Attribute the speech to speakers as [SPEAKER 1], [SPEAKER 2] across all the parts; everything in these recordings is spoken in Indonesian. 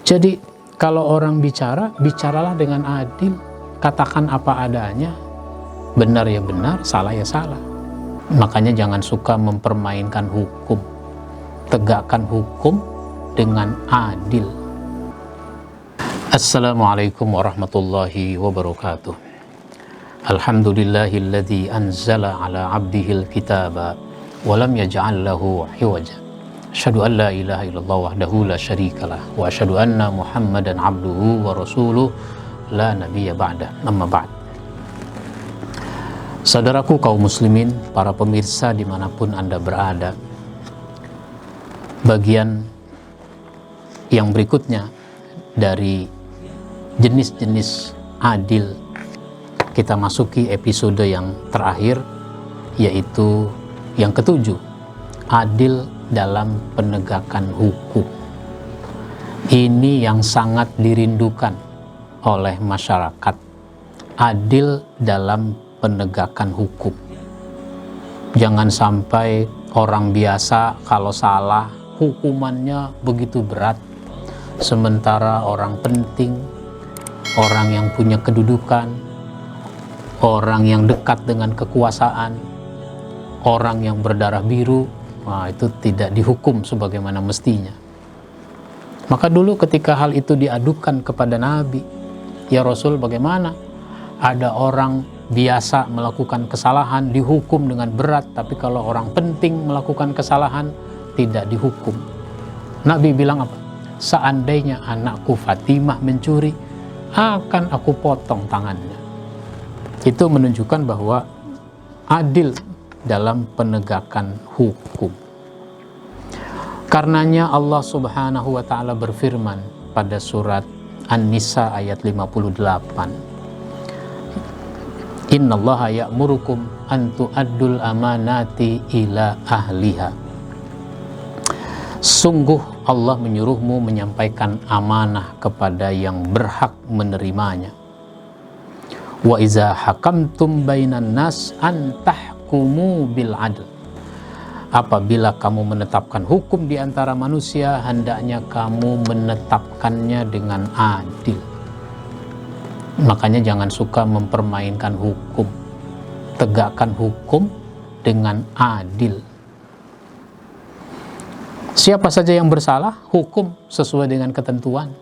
[SPEAKER 1] Jadi kalau orang bicara, bicaralah dengan adil, katakan apa adanya, benar ya benar, salah ya salah. Makanya jangan suka mempermainkan hukum, tegakkan hukum dengan adil. Assalamualaikum warahmatullahi wabarakatuh. Alhamdulillahilladzi anzala ala abdihil kitaba wa lam yaj'al lahu hiwaja. Asyhadu an la ilaha illallah wahdahu la syarikalah wa asyhadu anna Muhammadan abduhu wa rasuluh la nabiyya ba'da. Amma ba'd. Saudaraku kaum muslimin, para pemirsa dimanapun Anda berada, bagian yang berikutnya dari jenis-jenis adil, kita masuki episode yang terakhir, yaitu yang ketujuh, adil dalam penegakan hukum. Ini yang sangat dirindukan oleh masyarakat, adil dalam penegakan hukum. Jangan sampai orang biasa kalau salah hukumannya begitu berat, sementara orang penting, orang yang punya kedudukan, orang yang dekat dengan kekuasaan, orang yang berdarah biru, itu tidak dihukum sebagaimana mestinya. Maka dulu ketika hal itu diadukan kepada Nabi, ya Rasul, bagaimana? Ada orang biasa melakukan kesalahan dihukum dengan berat, tapi kalau orang penting melakukan kesalahan tidak dihukum. Nabi bilang apa? Seandainya anakku Fatimah mencuri, akan aku potong tangannya. Itu menunjukkan bahwa adil dalam penegakan hukum. Karenanya Allah Subhanahu wa ta'ala berfirman pada surat An-Nisa ayat 58. Innallaha ya'murukum an tu'addul amanati ila ahliha. Sungguh Allah menyuruhmu menyampaikan amanah kepada yang berhak menerimanya. Wa iza hakamtum bainan nas an tahkumu bil adl. Apabila kamu menetapkan hukum di antara manusia, hendaknya kamu menetapkannya dengan adil. Makanya jangan suka mempermainkan hukum, tegakkan hukum dengan adil. Siapa saja yang bersalah, hukum sesuai dengan ketentuan.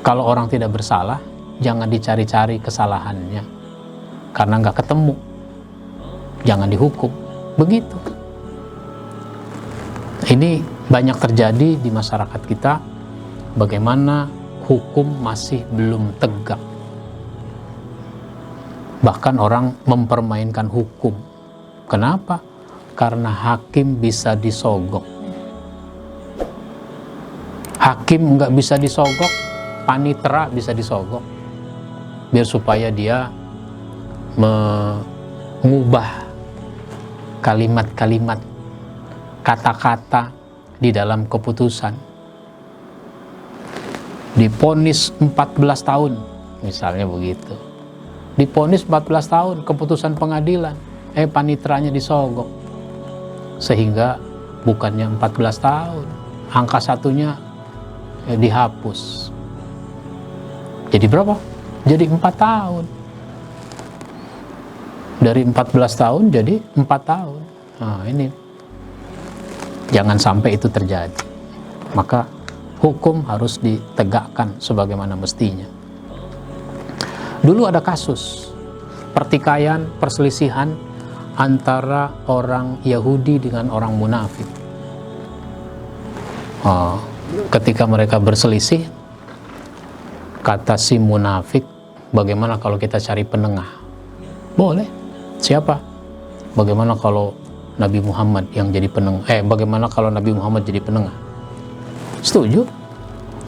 [SPEAKER 1] Kalau orang tidak bersalah, jangan dicari-cari kesalahannya, karena nggak ketemu, jangan dihukum. Begitu. Ini banyak terjadi di masyarakat kita, bagaimana hukum masih belum tegak. Bahkan orang mempermainkan hukum. Kenapa? Karena hakim bisa disogok. Hakim nggak bisa disogok, panitera bisa disogok. Biar supaya dia mengubah kalimat-kalimat, kata-kata di dalam keputusan. Diponis 14 tahun, misalnya begitu. Diponis 14 tahun, keputusan pengadilan, paniteranya disogok. Sehingga bukannya 14 tahun, angka satunya dihapus. Jadi berapa? Jadi 4 tahun. Dari 14 tahun jadi 4 tahun. Nah, ini jangan sampai itu terjadi. Maka hukum harus ditegakkan sebagaimana mestinya. Dulu ada kasus pertikaian, perselisihan antara orang Yahudi dengan orang munafik. Ketika mereka berselisih, kata si munafik, bagaimana kalau kita cari penengah? Boleh. Siapa? Bagaimana kalau Nabi Muhammad yang jadi penengah? Bagaimana kalau Nabi Muhammad jadi penengah? Setuju.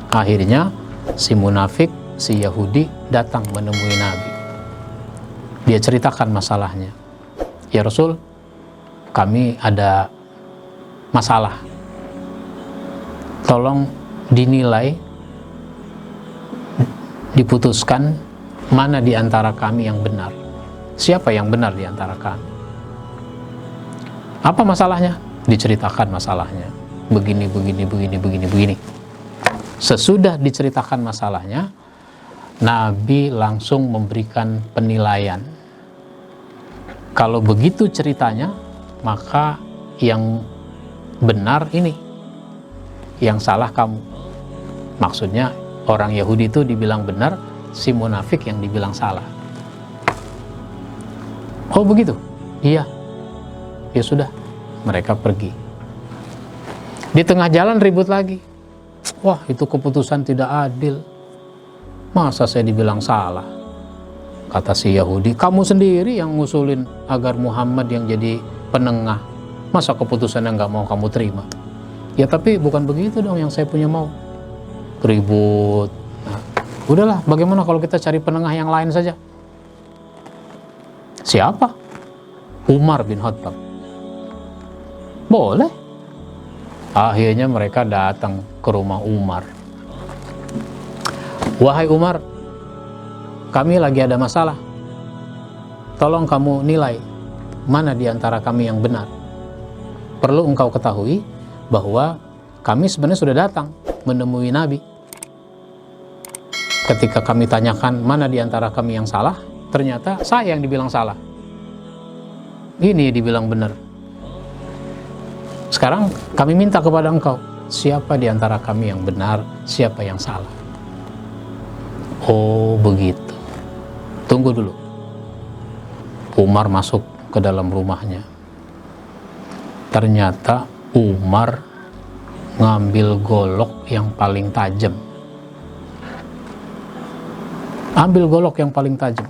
[SPEAKER 1] Akhirnya si munafik, si Yahudi datang menemui Nabi. Dia ceritakan masalahnya. Ya Rasul, kami ada masalah. Tolong dinilai, diputuskan mana di antara kami yang benar. Siapa yang benar di antara kami? Apa masalahnya? Diceritakan masalahnya. Begini. Sesudah diceritakan masalahnya, Nabi langsung memberikan penilaian. Kalau begitu ceritanya, maka yang benar ini, yang salah kamu. Maksudnya orang Yahudi itu dibilang benar, si munafik yang dibilang salah. Oh begitu? Iya. Ya sudah, mereka pergi. Di tengah jalan ribut lagi. Wah, itu keputusan tidak adil. Masa saya dibilang salah? Kata si Yahudi, kamu sendiri yang ngusulin agar Muhammad yang jadi penengah. Masa keputusan yang gak mau kamu terima? Ya tapi bukan begitu dong yang saya punya mau. Ribut. Nah, udahlah, bagaimana kalau kita cari penengah yang lain saja? Siapa? Umar bin Khattab. Boleh. Akhirnya mereka datang ke rumah Umar. Wahai Umar, kami lagi ada masalah. Tolong kamu nilai mana di antara kami yang benar. Perlu engkau ketahui bahwa kami sebenarnya sudah datang menemui Nabi. Ketika kami tanyakan mana di antara kami yang salah, ternyata saya yang dibilang salah. Ini dibilang benar. Sekarang kami minta kepada engkau, siapa di antara kami yang benar, siapa yang salah. Oh begitu. Tunggu dulu. Umar masuk ke dalam rumahnya. Ternyata Umar ngambil golok yang paling tajam. Ambil golok yang paling tajam.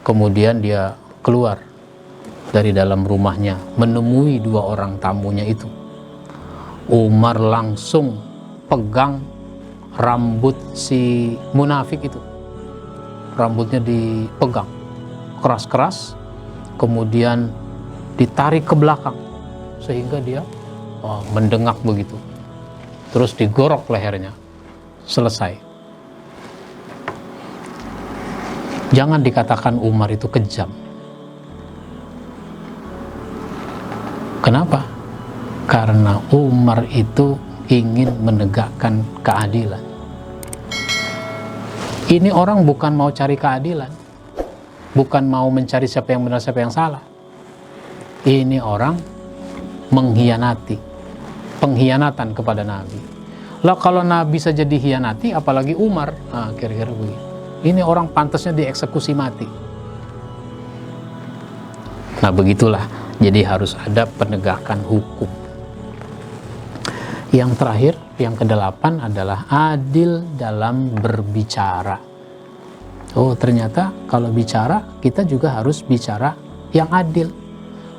[SPEAKER 1] Kemudian dia keluar dari dalam rumahnya, menemui dua orang tamunya itu. Umar langsung pegang rambut si munafik itu. Rambutnya dipegang keras-keras, kemudian ditarik ke belakang sehingga dia mendengak begitu. Terus digorok lehernya. Selesai. Jangan dikatakan Umar itu kejam. Kenapa? Karena Umar itu ingin menegakkan keadilan. Ini orang bukan mau cari keadilan, bukan mau mencari siapa yang benar, siapa yang salah. Ini orang mengkhianati, pengkhianatan kepada Nabi. Lah kalau Nabi saja dikhianati, apalagi Umar? Nah, kira-kira begitu. Ini orang pantasnya dieksekusi mati. Nah begitulah. Jadi harus ada penegakan hukum. Yang terakhir, yang ke-8 adalah adil dalam berbicara. Oh ternyata kalau bicara, kita juga harus bicara yang adil.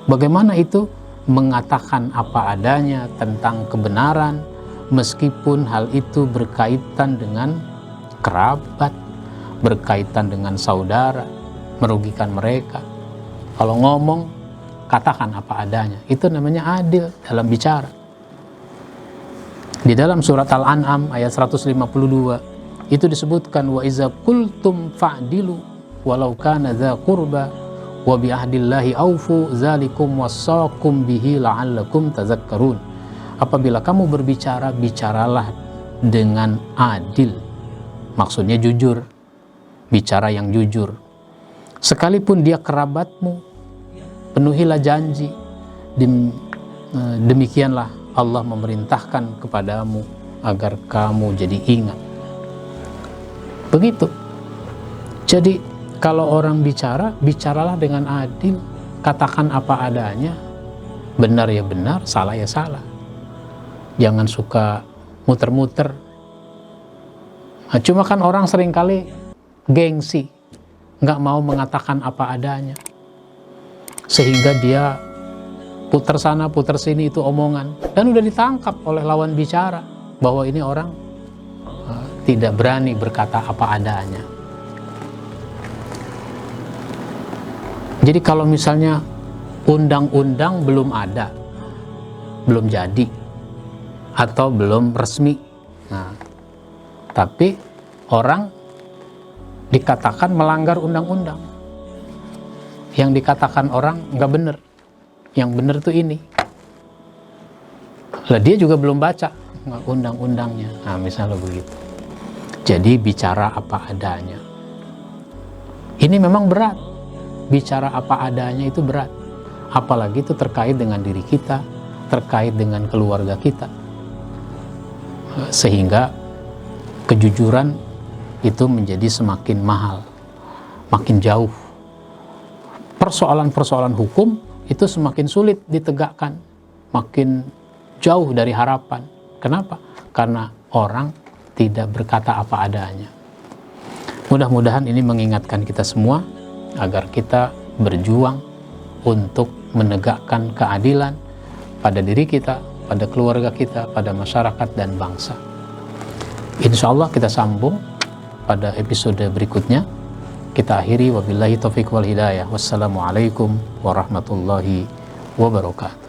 [SPEAKER 1] Bagaimana itu? Mengatakan apa adanya tentang kebenaran, meskipun hal itu berkaitan dengan kerabat, berkaitan dengan saudara, merugikan mereka. Kalau ngomong, katakan apa adanya. Itu namanya adil dalam bicara. Di dalam surat Al-An'am ayat 152 itu disebutkan, wa iza qultum fa'dilu walau kana dza qurba wa bi ahdillahi aufu zalikum wassaqum bihi la'allakum tazakkarun. Apabila kamu berbicara, bicaralah dengan adil. Maksudnya jujur. Bicara yang jujur. Sekalipun dia kerabatmu, penuhilah janji. Demikianlah Allah memerintahkan kepadamu agar kamu jadi ingat. Begitu. Jadi kalau orang bicara, bicaralah dengan adil. Katakan apa adanya. Benar ya benar, salah ya salah. Jangan suka muter-muter. Nah, cuma kan orang seringkali gengsi, nggak mau mengatakan apa adanya. Sehingga dia putar sana, putar sini itu omongan. Dan udah ditangkap oleh lawan bicara bahwa ini orang tidak berani berkata apa adanya. Jadi kalau misalnya undang-undang belum ada, belum jadi, atau belum resmi, nah, tapi orang dikatakan melanggar undang-undang. Yang dikatakan orang nggak benar. Yang benar tuh ini. Lah dia juga belum baca. undang-undangnya. Nah, misalnya begitu. Jadi bicara apa adanya. Ini memang berat. Bicara apa adanya itu berat. Apalagi itu terkait dengan diri kita, terkait dengan keluarga kita. Sehingga kejujuran itu menjadi semakin mahal, makin jauh. Persoalan-persoalan hukum itu semakin sulit ditegakkan, makin jauh dari harapan. Kenapa? Karena orang tidak berkata apa adanya. Mudah-mudahan ini mengingatkan kita semua agar kita berjuang untuk menegakkan keadilan pada diri kita, pada keluarga kita, pada masyarakat dan bangsa. Insya Allah kita sambung pada episode berikutnya. Kita akhiri wabillahi taufiq wal hidayah. Wassalamualaikum warahmatullahi wabarakatuh.